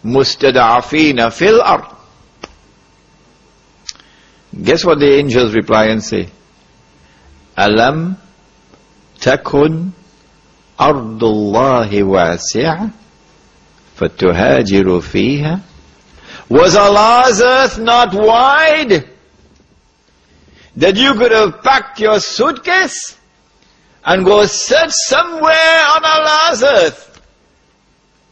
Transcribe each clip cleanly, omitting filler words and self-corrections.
مستضعفين في الأرض. Guess what the angels reply and say? ألم تكن أرض الله واسعة فتهاجر فيها. Was Allah's earth not wide that you could have packed your suitcase and go search somewhere on Allah's earth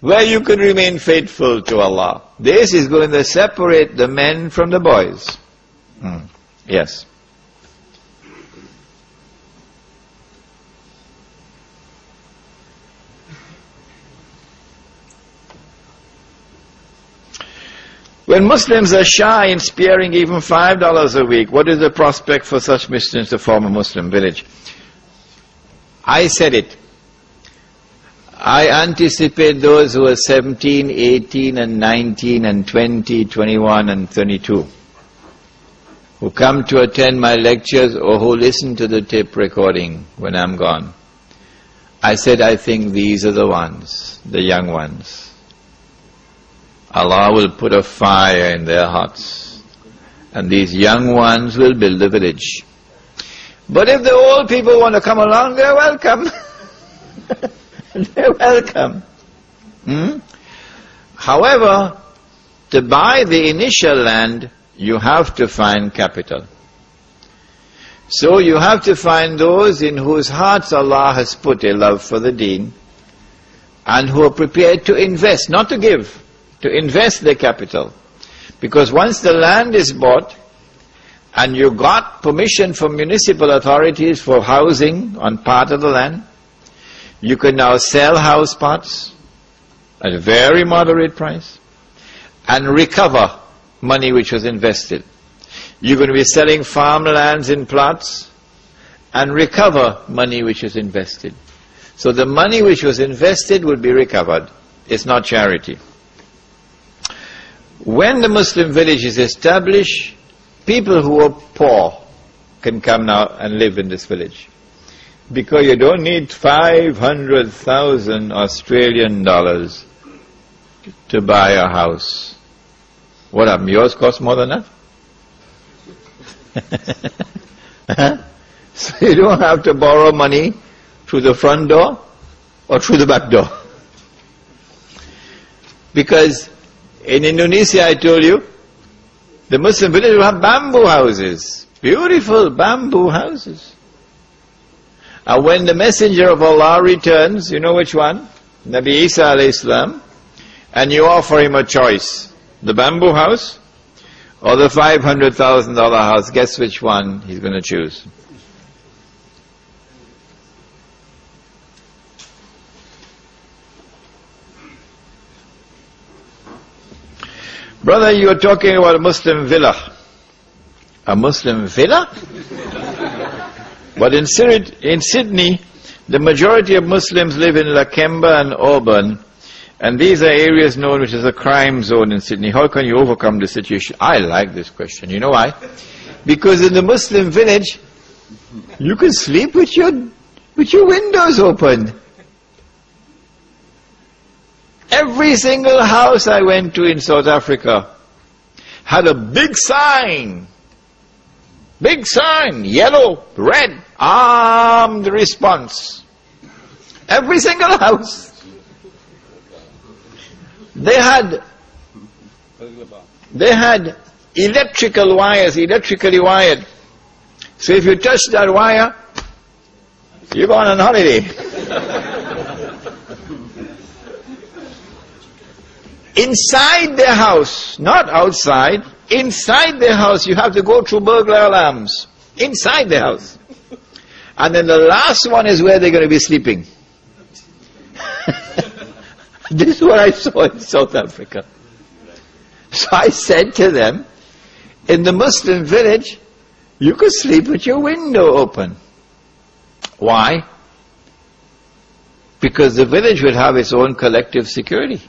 where you could remain faithful to Allah? This is going to separate the men from the boys. Yes. When Muslims are shy in sparing even $5 a week, what is the prospect for such Muslims to form a Muslim village? I said it. I anticipate those who are 17, 18 and 19 and 20, 21 and 32, who come to attend my lectures or who listen to the tape recording when I'm gone. I said, I think these are the ones, the young ones. Allah will put a fire in their hearts, and these young ones will build a village. But if the old people want to come along, they're welcome. They're welcome. However, to buy the initial land, you have to find capital. So you have to find those in whose hearts Allah has put a love for the deen, and who are prepared to invest, not to give, to invest their capital. Because once the land is bought, and you got permission from municipal authorities for housing on part of the land, you can now sell house parts at a very moderate price and recover money which was invested. You're going to be selling farmlands in plots and recover money which was invested. So the money which was invested will be recovered. It's not charity. When the Muslim village is established, people who are poor can come now and live in this village. Because you don't need 500,000 Australian dollars to buy a house. What happened? Yours cost more than that? So you don't have to borrow money through the front door or through the back door. Because in Indonesia, I told you, the Muslim village will have bamboo houses. Beautiful bamboo houses. And when the Messenger of Allah returns, you know which one? Nabi Isa alayhi salam. And you offer him a choice. The bamboo house or the $500,000 house. Guess which one he's going to choose. Brother, you are talking about a Muslim villa. A Muslim villa? But in Sydney, the majority of Muslims live in Lakemba and Auburn, and these are areas known which is a crime zone in Sydney. How can you overcome this situation? I like this question. You know why? Because in the Muslim village, you can sleep with your windows open. Every single house I went to in South Africa had a big sign, yellow, red, armed response. Every single house. They had electrical wires, electrically wired. So if you touch that wire, you're going on holiday. Inside their house, not outside, inside their house, you have to go through burglar alarms. Inside the house. And then the last one is where they're going to be sleeping. This is what I saw in South Africa. So I said to them, in the Muslim village, you could sleep with your window open. Why? Because the village will have its own collective security.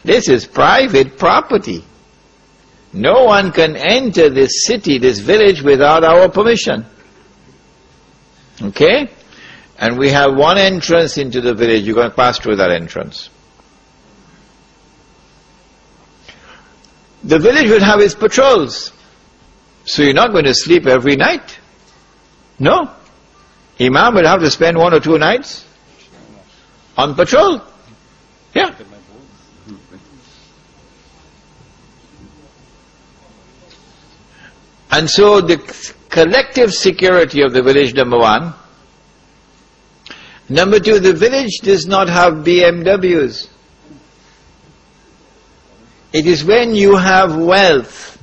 This is private property. No one can enter this city, this village, without our permission. Okay? And we have one entrance into the village. You're going to pass through that entrance. the village will have its patrols. So you're not going to sleep every night. No. Imam will have to spend 1 or 2 nights on patrol. Yeah. And so the collective security of the village, number 1. Number 2, the village does not have BMWs. It is when you have wealth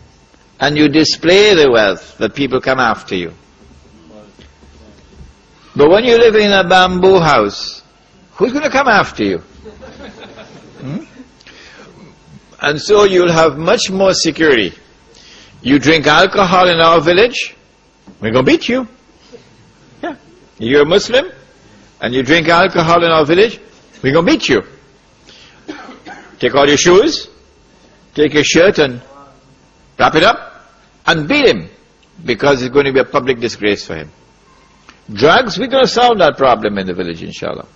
and you display the wealth that people come after you. But when you live in a bamboo house, who's going to come after you? And so you'll have much more security. You drink alcohol in our village, we're going to beat you. Yeah. You're a Muslim and you drink alcohol in our village, we're going to beat you. Take all your shoes, take your shirt and wrap it up and beat him, because it's going to be a public disgrace for him. Drugs, we're going to solve that problem in the village, inshallah.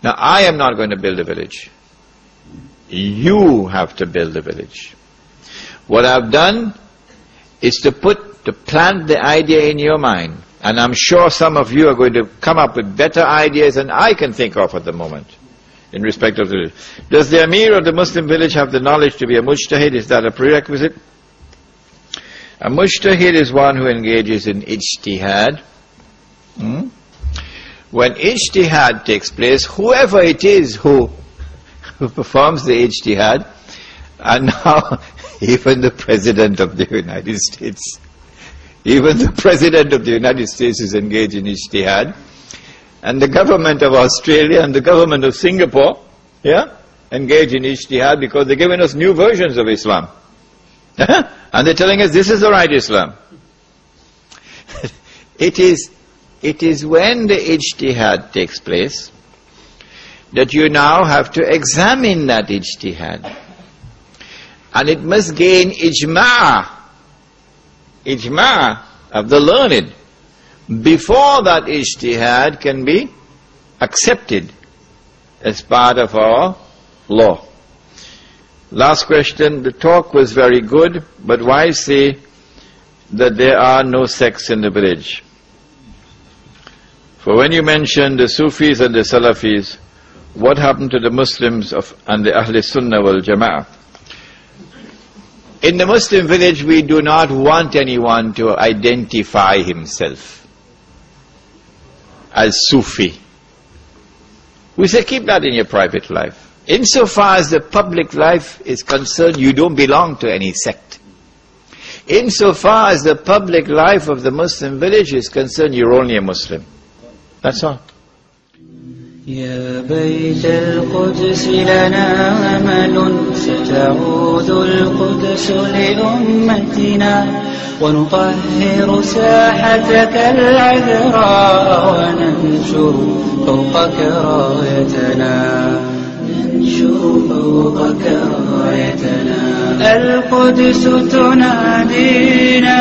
Now, I am not going to build a village. You have to build a village. What I've done is to plant the idea in your mind. And I'm sure some of you are going to come up with better ideas than I can think of at the moment, in respect of the village. Does the Amir of the Muslim village have the knowledge to be a mujtahid? Is that a prerequisite? A mujtahid is one who engages in ijtihad. When ijtihad takes place, whoever it is who performs the ijtihad, and now even the President of the United States, even the President of the United States is engaged in ijtihad, and the government of Australia and the government of Singapore, engage in ijtihad, because they're giving us new versions of Islam. And they're telling us this is the right Islam. It is when the ijtihad takes place that you now have to examine that ijtihad. And it must gain ijma' of the learned before that ijtihad can be accepted as part of our law. Last question. The talk was very good, but why say that there are no sects in the village? For when you mentioned the Sufis and the Salafis, what happened to the Muslims and the Ahl Sunnah wal Jama'ah? In the Muslim village, we do not want anyone to identify himself as Sufi. We say keep that in your private life. Insofar as the public life is concerned, you don't belong to any sect. Insofar as the public life of the Muslim village is concerned, you're only a Muslim. That's all. يا بيت القدس لنا أمل ستعود القدس لأمتنا ونطهر ساحتك العذراء وننشر فوقك رايتنا القدس تنادينا